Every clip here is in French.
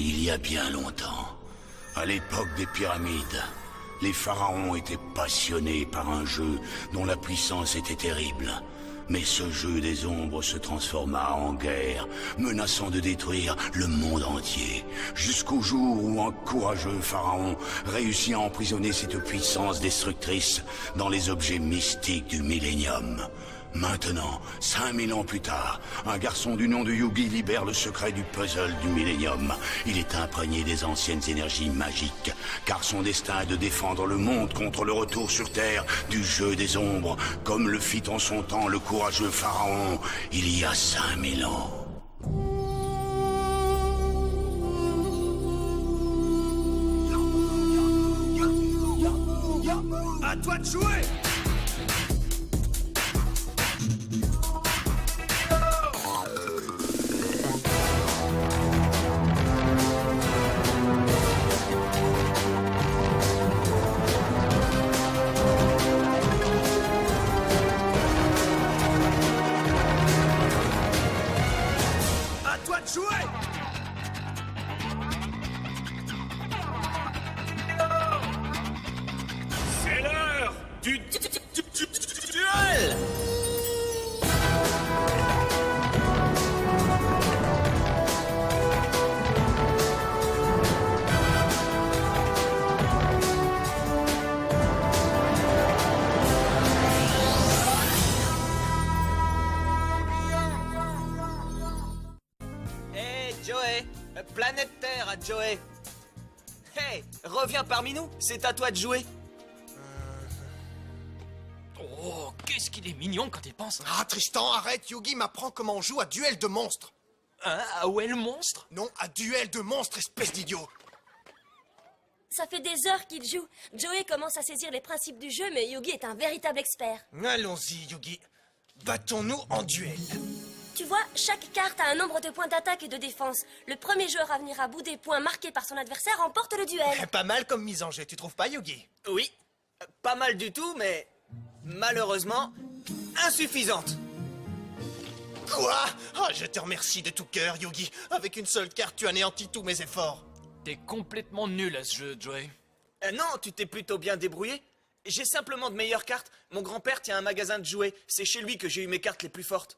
Il y a bien longtemps, à l'époque des pyramides, les pharaons étaient passionnés par un jeu dont la puissance était terrible. Mais ce jeu des ombres se transforma en guerre, menaçant de détruire le monde entier, jusqu'au jour où un courageux pharaon réussit à emprisonner cette puissance destructrice dans les objets mystiques du millénium. Maintenant, 5000 ans plus tard, un garçon du nom de Yugi libère le secret du puzzle du millénium. Il est imprégné des anciennes énergies magiques, car son destin est de défendre le monde contre le retour sur Terre du jeu des ombres, comme le fit en son temps le courageux pharaon, il y a 5000 ans. À toi de jouer! Jouer! C'est l'heure du duel! Joey, planète Terre à Joey. Hey, reviens parmi nous, c'est à toi de jouer. Oh, qu'est-ce qu'il est mignon quand il pense. Ah, Tristan, arrête, Yugi m'apprend comment on joue à duel de monstres. Hein, à où est le monstre? Non, à duel de monstres, espèce d'idiot. Ça fait des heures qu'il joue. Joey commence à saisir les principes du jeu, mais Yugi est un véritable expert. Allons-y, Yugi. Battons-nous en duel. Tu vois, chaque carte a un nombre de points d'attaque et de défense. Le premier joueur à venir à bout des points marqués par son adversaire remporte le duel. Pas mal comme mise en jeu, tu trouves pas, Yugi? Oui, pas mal du tout, mais malheureusement, insuffisante. Quoi? Oh, je te remercie de tout cœur, Yugi. Avec une seule carte, tu anéantis tous mes efforts. T'es complètement nul à ce jeu, Joey. Non, tu t'es plutôt bien débrouillé. J'ai simplement de meilleures cartes. Mon grand-père tient un magasin de jouets. C'est chez lui que j'ai eu mes cartes les plus fortes.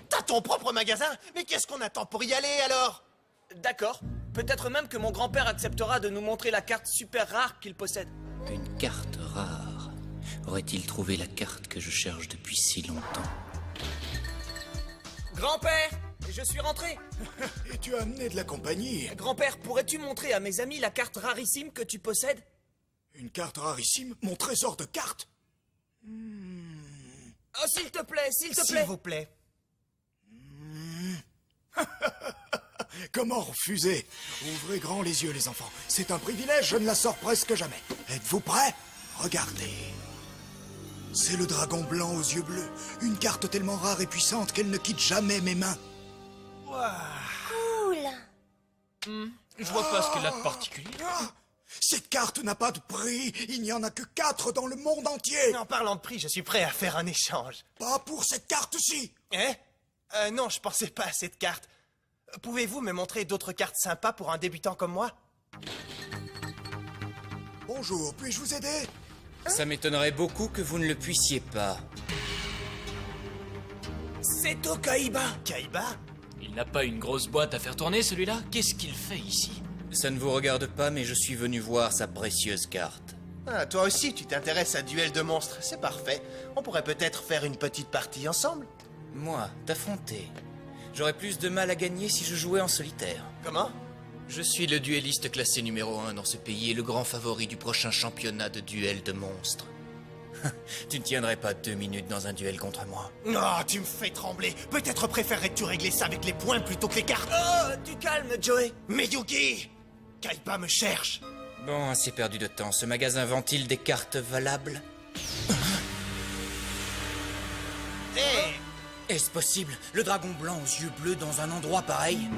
T'as ton propre magasin? Mais qu'est-ce qu'on attend pour y aller, alors? D'accord. Peut-être même que mon grand-père acceptera de nous montrer la carte super rare qu'il possède. Une carte rare. Aurait-il trouvé la carte que je cherche depuis si longtemps? Grand-père, je suis rentré. Et tu as amené de la compagnie. Grand-père, pourrais-tu montrer à mes amis la carte rarissime que tu possèdes? Une carte rarissime? Mon trésor de cartes? Oh, s'il te plaît, s'il te plaît. S'il vous plaît. Comment refuser? Ouvrez grand les yeux, les enfants. C'est un privilège, je ne la sors presque jamais. Êtes-vous prêts? Regardez. C'est le dragon blanc aux yeux bleus. Une carte tellement rare et puissante qu'elle ne quitte jamais mes mains. Cool. Je vois pas ce qu'elle a de particulier. Cette carte n'a pas de prix. Il n'y en a que 4 dans le monde entier. En parlant de prix, je suis prêt à faire un échange. Pas pour cette carte-ci. Hein? Non, je pensais pas à cette carte. Pouvez-vous me montrer d'autres cartes sympas pour un débutant comme moi? Bonjour, puis-je vous aider? Ça m'étonnerait beaucoup que vous ne le puissiez pas. C'est Okaiba. Kaiba? Il n'a pas une grosse boîte à faire tourner, celui-là? Qu'est-ce qu'il fait ici? Ça ne vous regarde pas, mais je suis venu voir sa précieuse carte. Ah, toi aussi, tu t'intéresses à duel de monstres. C'est parfait. On pourrait peut-être faire une petite partie ensemble. Moi, t'affronter. J'aurais plus de mal à gagner si je jouais en solitaire. Comment? Je suis le duelliste classé numéro 1 dans ce pays et le grand favori du prochain championnat de duel de monstres. Tu ne tiendrais pas 2 minutes dans un duel contre moi. Oh, tu me fais trembler. Peut-être préférerais-tu régler ça avec les points plutôt que les cartes. Oh, du calme, Joey. Mais Yugi! Kaiba me cherche. Bon, assez perdu de temps. Ce magasin vend-il des cartes valables? Hé! Est-ce possible? Le dragon blanc aux yeux bleus dans un endroit pareil?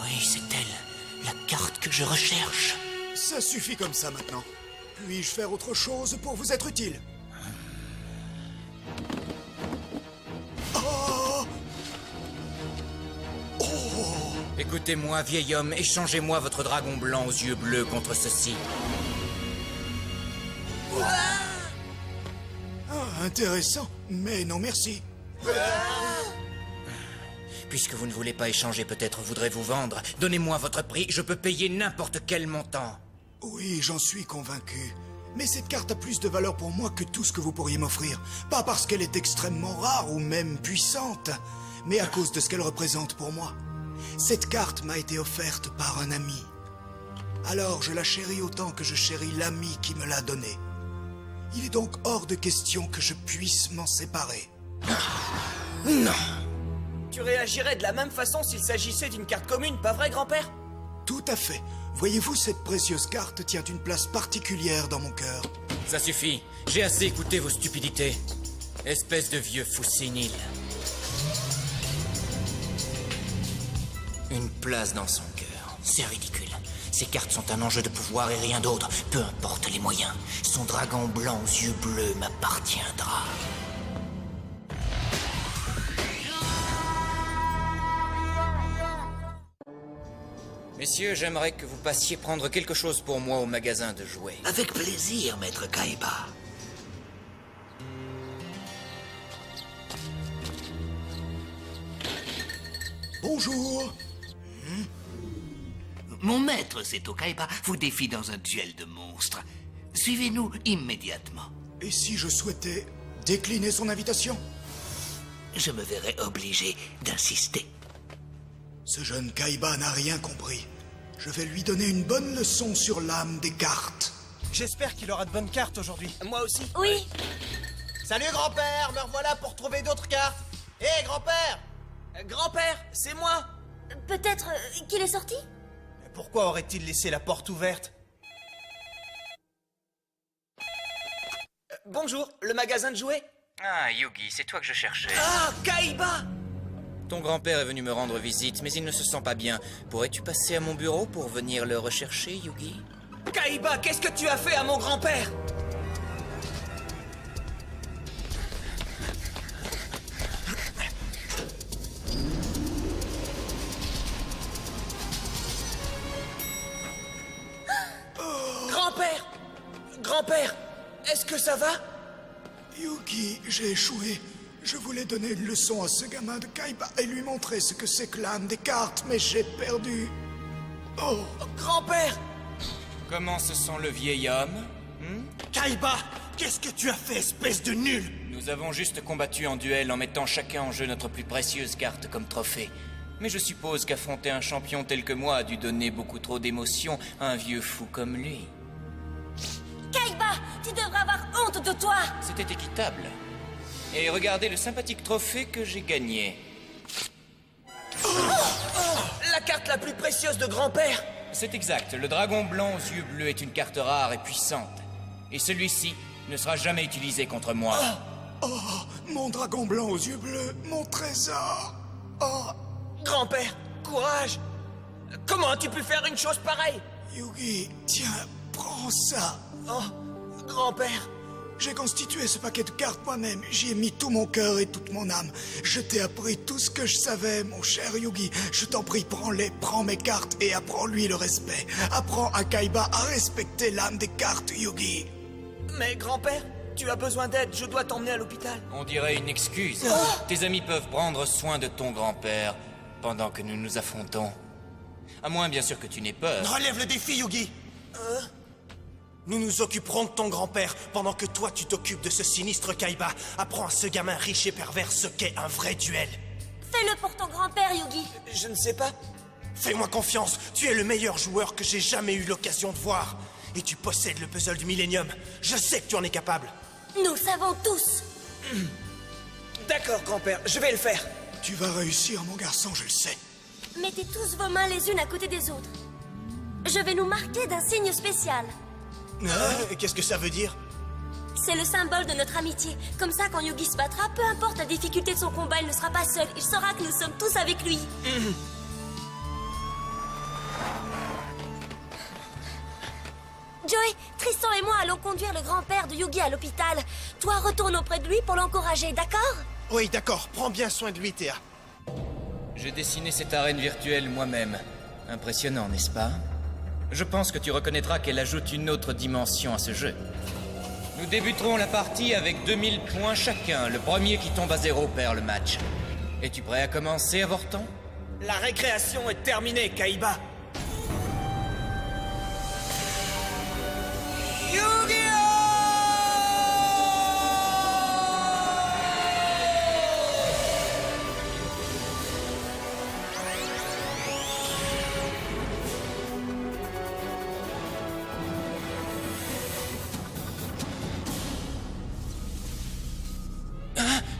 Oui, c'est elle. La carte que je recherche. Ça suffit comme ça maintenant. Puis-je faire autre chose pour vous être utile? Oh! Oh! Écoutez-moi, vieil homme, échangez-moi votre dragon blanc aux yeux bleus contre ceci. Ah, intéressant. Mais non, merci. Puisque vous ne voulez pas échanger, peut-être voudrez-vous vendre. Donnez-moi votre prix, je peux payer n'importe quel montant. Oui, j'en suis convaincu. Mais cette carte a plus de valeur pour moi que tout ce que vous pourriez m'offrir. Pas parce qu'elle est extrêmement rare ou même puissante, mais à cause de ce qu'elle représente pour moi. Cette carte m'a été offerte par un ami. Alors je la chéris autant que je chéris l'ami qui me l'a donnée. Il est donc hors de question que je puisse m'en séparer. Non. Tu réagirais de la même façon s'il s'agissait d'une carte commune, pas vrai, grand-père? Tout à fait. Voyez-vous, cette précieuse carte tient une place particulière dans mon cœur. Ça suffit, j'ai assez écouté vos stupidités. Espèce de vieux fou sénile. Une place dans son cœur, c'est ridicule. Ces cartes sont un enjeu de pouvoir et rien d'autre, peu importe les moyens. Son dragon blanc aux yeux bleus m'appartiendra. Messieurs, j'aimerais que vous passiez prendre quelque chose pour moi au magasin de jouets. Avec plaisir, maître Kaiba. Bonjour. Mon maître, Seto Kaiba, vous défie dans un duel de monstres. Suivez-nous immédiatement. Et si je souhaitais décliner son invitation? Je me verrai obligé d'insister. Ce jeune Kaiba n'a rien compris. Je vais lui donner une bonne leçon sur l'âme des cartes. J'espère qu'il aura de bonnes cartes aujourd'hui. Moi aussi. Oui, Salut grand-père, me revoilà pour trouver d'autres cartes. Hé grand-père! Grand-père, c'est moi. peut-être qu'il est sorti? Pourquoi aurait-il laissé la porte ouverte? Bonjour, le magasin de jouets? Ah, Yugi, c'est toi que je cherchais. Ah, Kaiba! Ton grand-père est venu me rendre visite, mais il ne se sent pas bien. Pourrais-tu passer à mon bureau pour venir le rechercher, Yugi? Kaiba, qu'est-ce que tu as fait à mon grand-père? Grand-père! Grand-père! Est-ce que ça va? Yugi, j'ai échoué. Je voulais donner une leçon à ce gamin de Kaiba et lui montrer ce que c'est que l'âme des cartes, mais j'ai perdu. Oh, Grand-père! Comment se sent le vieil homme? Kaiba! Qu'est-ce que tu as fait, espèce de nul? Nous avons juste combattu en duel en mettant chacun en jeu notre plus précieuse carte comme trophée. Mais je suppose qu'affronter un champion tel que moi a dû donner beaucoup trop d'émotions à un vieux fou comme lui. Kaiba, tu devrais avoir honte de toi! C'était équitable. Et regardez le sympathique trophée que j'ai gagné. La carte la plus précieuse de grand-père! C'est exact, le dragon blanc aux yeux bleus est une carte rare et puissante. Et celui-ci ne sera jamais utilisé contre moi. oh, mon dragon blanc aux yeux bleus, mon trésor. Oh, Grand-père, courage! Comment as-tu pu faire une chose pareille? Yugi, tiens, prends ça. Oh, grand-père, J'ai constitué ce paquet de cartes moi-même. J'y ai mis tout mon cœur et toute mon âme. Je t'ai appris tout ce que je savais, mon cher Yugi. Je t'en prie, prends-les, prends mes cartes et apprends-lui le respect. Apprends à Kaiba à respecter l'âme des cartes, Yugi. mais grand-père, tu as besoin d'aide, je dois t'emmener à l'hôpital. On dirait une excuse. Tes amis peuvent prendre soin de ton grand-père pendant que nous nous affrontons. À moins, bien sûr, que tu n'aies peur. Relève le défi, Yugi! Nous nous occuperons de ton grand-père pendant que toi tu t'occupes de ce sinistre Kaiba. Apprends à ce gamin riche et pervers ce qu'est un vrai duel. Fais-le pour ton grand-père, Yugi. Je ne sais pas. Fais-moi confiance, tu es le meilleur joueur que j'ai jamais eu l'occasion de voir. Et tu possèdes le puzzle du Millennium. Je sais que tu en es capable. Nous savons tous. D'accord, grand-père, je vais le faire. Tu vas réussir, mon garçon, je le sais. Mettez tous vos mains les unes à côté des autres. Je vais nous marquer d'un signe spécial. Qu'est-ce que ça veut dire? C'est le symbole de notre amitié. Comme ça, quand Yugi se battra, peu importe la difficulté de son combat, il ne sera pas seul. Il saura que nous sommes tous avec lui. Joey, Tristan et moi allons conduire le grand-père de Yugi à l'hôpital. Toi, retourne auprès de lui pour l'encourager, d'accord? Oui, d'accord, prends bien soin de lui, Théa. J'ai dessiné cette arène virtuelle moi-même. Impressionnant, n'est-ce pas? Je pense que tu reconnaîtras qu'elle ajoute une autre dimension à ce jeu. Nous débuterons la partie avec 2000 points chacun. Le premier qui tombe à 0 perd le match. Es-tu prêt à commencer, Avorton? La récréation est terminée, Kaiba.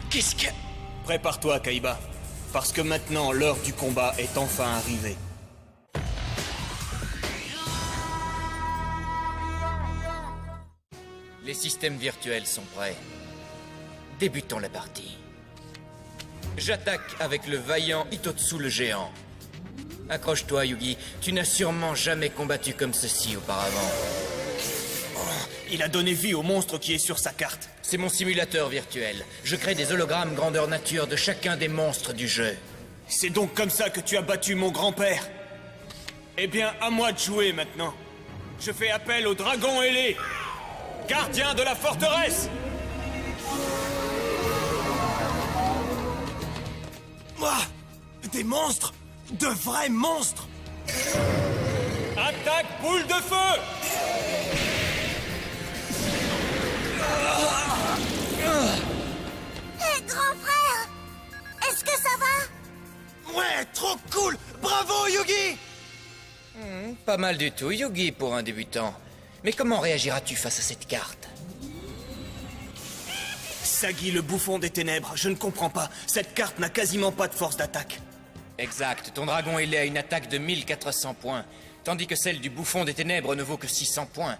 Qu'est-ce que... Prépare-toi, Kaiba. Parce que maintenant, l'heure du combat est enfin arrivée. Les systèmes virtuels sont prêts. Débutons la partie. J'attaque avec le vaillant Hitotsu le géant. Accroche-toi, Yugi. Tu n'as sûrement jamais combattu comme ceci auparavant. Il a donné vie au monstre qui est sur sa carte. C'est mon simulateur virtuel. Je crée des hologrammes grandeur nature de chacun des monstres du jeu. C'est donc comme ça que tu as battu mon grand-père. Eh bien, à moi de jouer maintenant. Je fais appel au dragon ailé, gardien de la forteresse. Ah, des monstres! De vrais monstres! Attaque boule de feu! Hé, grand frère! Est-ce que ça va? Ouais, trop cool! Bravo, Yugi! Pas mal du tout, Yugi, pour un débutant. Mais comment réagiras-tu face à cette carte? Sagi, le bouffon des ténèbres, je ne comprends pas. Cette carte n'a quasiment pas de force d'attaque. Exact, ton dragon ailé a une attaque de 1400 points, tandis que celle du bouffon des ténèbres ne vaut que 600 points.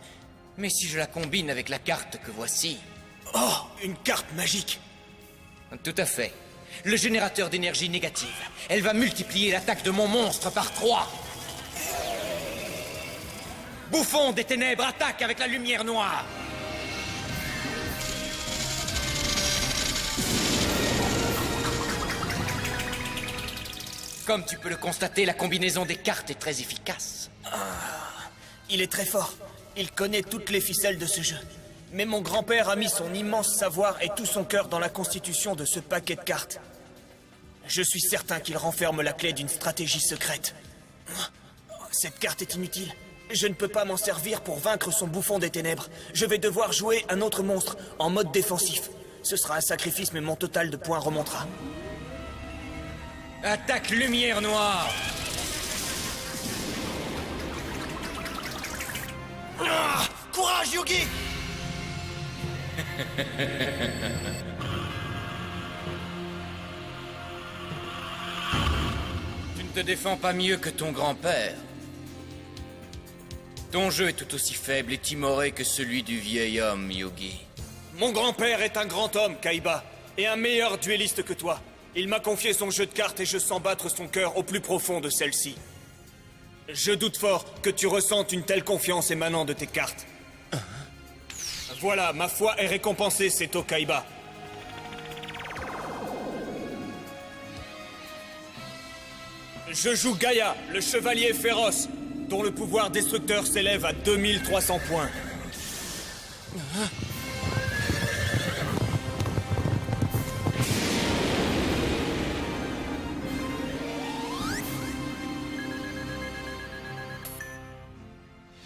Mais si je la combine avec la carte que voici... Oh, une carte magique! Tout à fait. Le générateur d'énergie négative. Elle va multiplier l'attaque de mon monstre par 3. Bouffon des ténèbres attaque avec la lumière noire. Comme tu peux le constater, la combinaison des cartes est très efficace. Il est très fort. Il connaît toutes les ficelles de ce jeu. Mais mon grand-père a mis son immense savoir et tout son cœur dans la constitution de ce paquet de cartes. Je suis certain qu'il renferme la clé d'une stratégie secrète. Cette carte est inutile. Je ne peux pas m'en servir pour vaincre son bouffon des ténèbres. Je vais devoir jouer un autre monstre, en mode défensif. Ce sera un sacrifice, mais mon total de points remontera. Attaque lumière noire. Ah, courage, Yugi! Tu ne te défends pas mieux que ton grand-père. Ton jeu est tout aussi faible et timoré que celui du vieil homme, Yugi. Mon grand-père est un grand homme, Kaiba, et un meilleur duelliste que toi. Il m'a confié son jeu de cartes et je sens battre son cœur au plus profond de celle-ci. Je doute fort que tu ressentes une telle confiance émanant de tes cartes. Voilà, ma foi est récompensée, Seto Kaiba. Je joue Gaïa, le chevalier féroce, dont le pouvoir destructeur s'élève à 2300 points.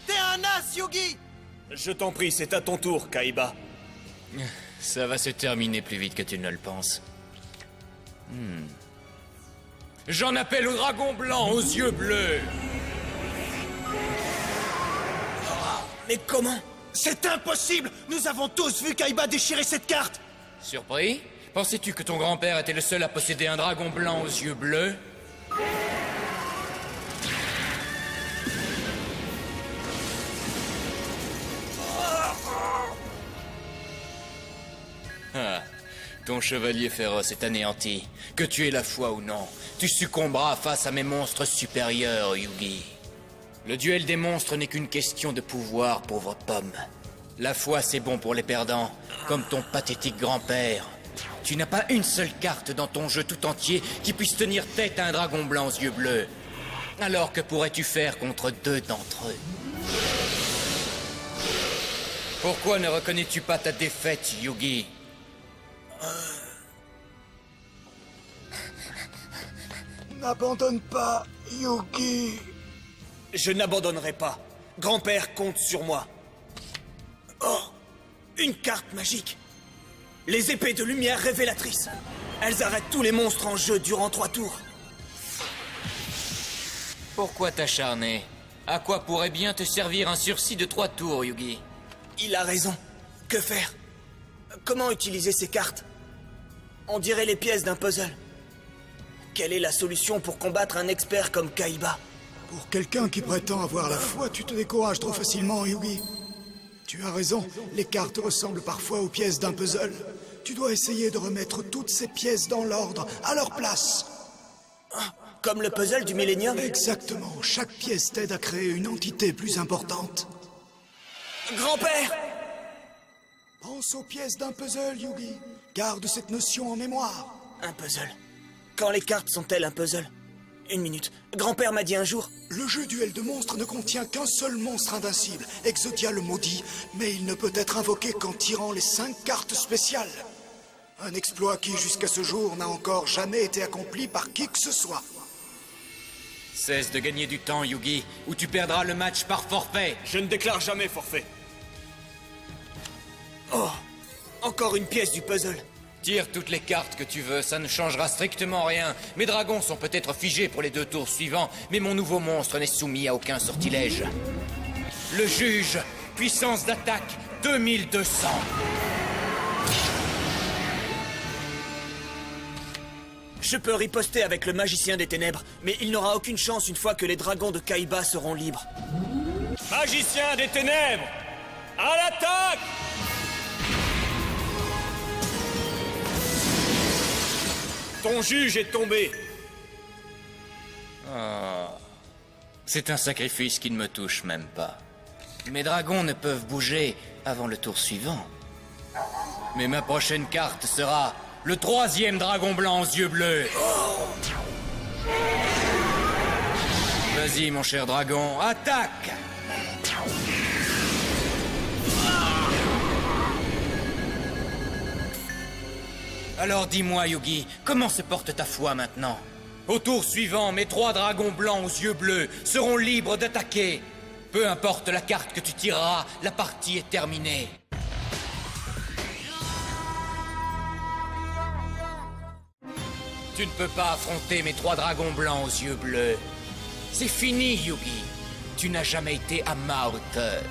T'es un as, Yugi! Je t'en prie, c'est à ton tour, Kaiba. Ça va se terminer plus vite que tu ne le penses. J'en appelle au dragon blanc aux yeux bleus. Mais comment? C'est impossible! Nous avons tous vu Kaiba déchirer cette carte! Surpris? Pensais-tu que ton grand-père était le seul à posséder un dragon blanc aux yeux bleus? Ah, ton chevalier féroce est anéanti. Que tu aies la foi ou non, tu succomberas face à mes monstres supérieurs, Yugi. Le duel des monstres n'est qu'une question de pouvoir, pauvre pomme. La foi, c'est bon pour les perdants, comme ton pathétique grand-père. Tu n'as pas une seule carte dans ton jeu tout entier qui puisse tenir tête à un dragon blanc aux yeux bleus. Alors que pourrais-tu faire contre 2 d'entre eux? Pourquoi ne reconnais-tu pas ta défaite, Yugi? N'abandonne pas, Yugi. Je n'abandonnerai pas. Grand-père compte sur moi. Oh, une carte magique. Les épées de lumière révélatrices. Elles arrêtent tous les monstres en jeu durant 3 tours. Pourquoi t'acharner? À quoi pourrait bien te servir un sursis de 3 tours, Yugi? Il a raison. Que faire? Comment utiliser ces cartes? On dirait les pièces d'un puzzle. Quelle est la solution pour combattre un expert comme Kaiba? Pour quelqu'un qui prétend avoir la foi, tu te décourages trop facilement, Yugi. Tu as raison, les cartes ressemblent parfois aux pièces d'un puzzle. Tu dois essayer de remettre toutes ces pièces dans l'ordre, à leur place. Comme le puzzle du Millennium? Exactement, chaque pièce t'aide à créer une entité plus importante. Grand-père! Pense aux pièces d'un puzzle, Yugi. Garde cette notion en mémoire. Un puzzle. Quand les cartes sont-elles un puzzle? Une minute. Grand-père m'a dit un jour... Le jeu duel de monstres ne contient qu'un seul monstre invincible, Exodia le maudit, mais il ne peut être invoqué qu'en tirant les 5 cartes spéciales. Un exploit qui, jusqu'à ce jour, n'a encore jamais été accompli par qui que ce soit. Cesse de gagner du temps, Yugi, ou tu perdras le match par forfait. Je ne déclare jamais forfait. Oh, encore une pièce du puzzle. Tire toutes les cartes que tu veux, ça ne changera strictement rien. Mes dragons sont peut-être figés pour les 2 tours suivants, mais mon nouveau monstre n'est soumis à aucun sortilège. Le juge, puissance d'attaque 2200. Je peux riposter avec le magicien des ténèbres, mais il n'aura aucune chance une fois que les dragons de Kaiba seront libres. Magicien des ténèbres, à l'attaque! Ton juge est tombé. C'est un sacrifice qui ne me touche même pas. Mes dragons ne peuvent bouger avant le tour suivant. Mais ma prochaine carte sera le 3e dragon blanc aux yeux bleus. Vas-y, mon cher dragon, attaque! Alors dis-moi, Yugi, comment se porte ta foi maintenant? Au tour suivant, mes 3 dragons blancs aux yeux bleus seront libres d'attaquer. Peu importe la carte que tu tireras, la partie est terminée. Tu ne peux pas affronter mes 3 dragons blancs aux yeux bleus. C'est fini, Yugi. Tu n'as jamais été à ma hauteur.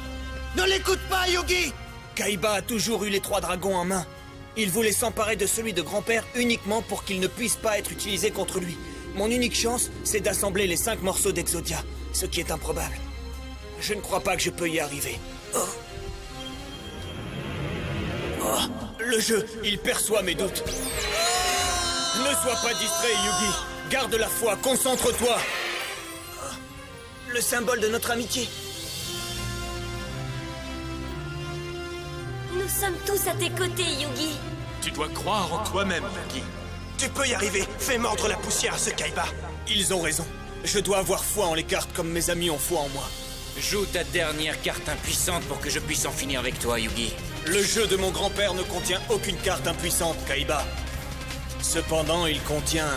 Ne l'écoute pas, Yugi! Kaiba a toujours eu les 3 dragons en main. Il voulait s'emparer de celui de grand-père uniquement pour qu'il ne puisse pas être utilisé contre lui. Mon unique chance, c'est d'assembler les 5 morceaux d'Exodia, ce qui est improbable. Je ne crois pas que je peux y arriver. Le jeu, il perçoit mes doutes. Ne sois pas distrait, Yugi. Garde la foi, concentre-toi. Le symbole de notre amitié. Nous sommes tous à tes côtés, Yugi. Tu dois croire en toi-même, Yugi. Tu peux y arriver. Fais mordre la poussière à ce Kaiba. Ils ont raison. Je dois avoir foi en les cartes comme mes amis ont foi en moi. Joue ta dernière carte impuissante pour que je puisse en finir avec toi, Yugi. Le jeu de mon grand-père ne contient aucune carte impuissante, Kaiba. Cependant, il contient...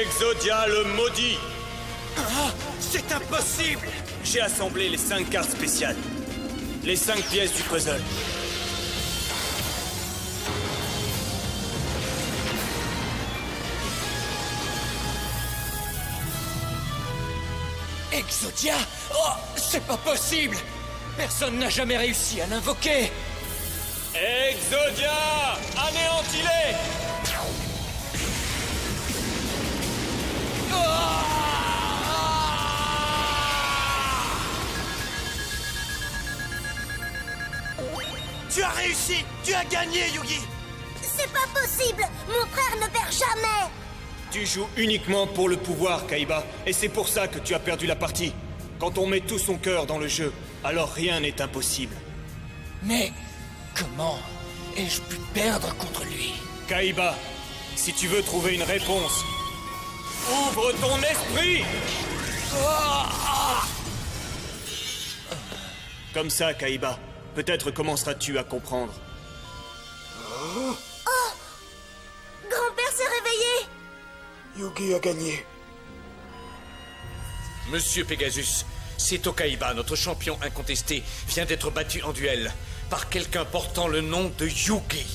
Exodia le maudit. Ah, c'est impossible! J'ai assemblé les 5 cartes spéciales. Les 5 pièces du puzzle. Exodia? Oh, c'est pas possible! Personne n'a jamais réussi à l'invoquer! Exodia! Anéantis-les! Tu as réussi! Tu as gagné, Yugi! C'est pas possible! Mon frère ne perd jamais! Tu joues uniquement pour le pouvoir, Kaiba, et c'est pour ça que tu as perdu la partie. Quand on met tout son cœur dans le jeu, alors rien n'est impossible. Mais comment? ai-je pu perdre contre lui? Kaiba, si tu veux trouver une réponse, ouvre ton esprit! Comme ça, Kaiba, peut-être commenceras-tu à comprendre. Grand-père s'est réveillé! Yugi a gagné. Monsieur Pegasus, Seto Kaiba, notre champion incontesté, vient d'être battu en duel par quelqu'un portant le nom de Yugi.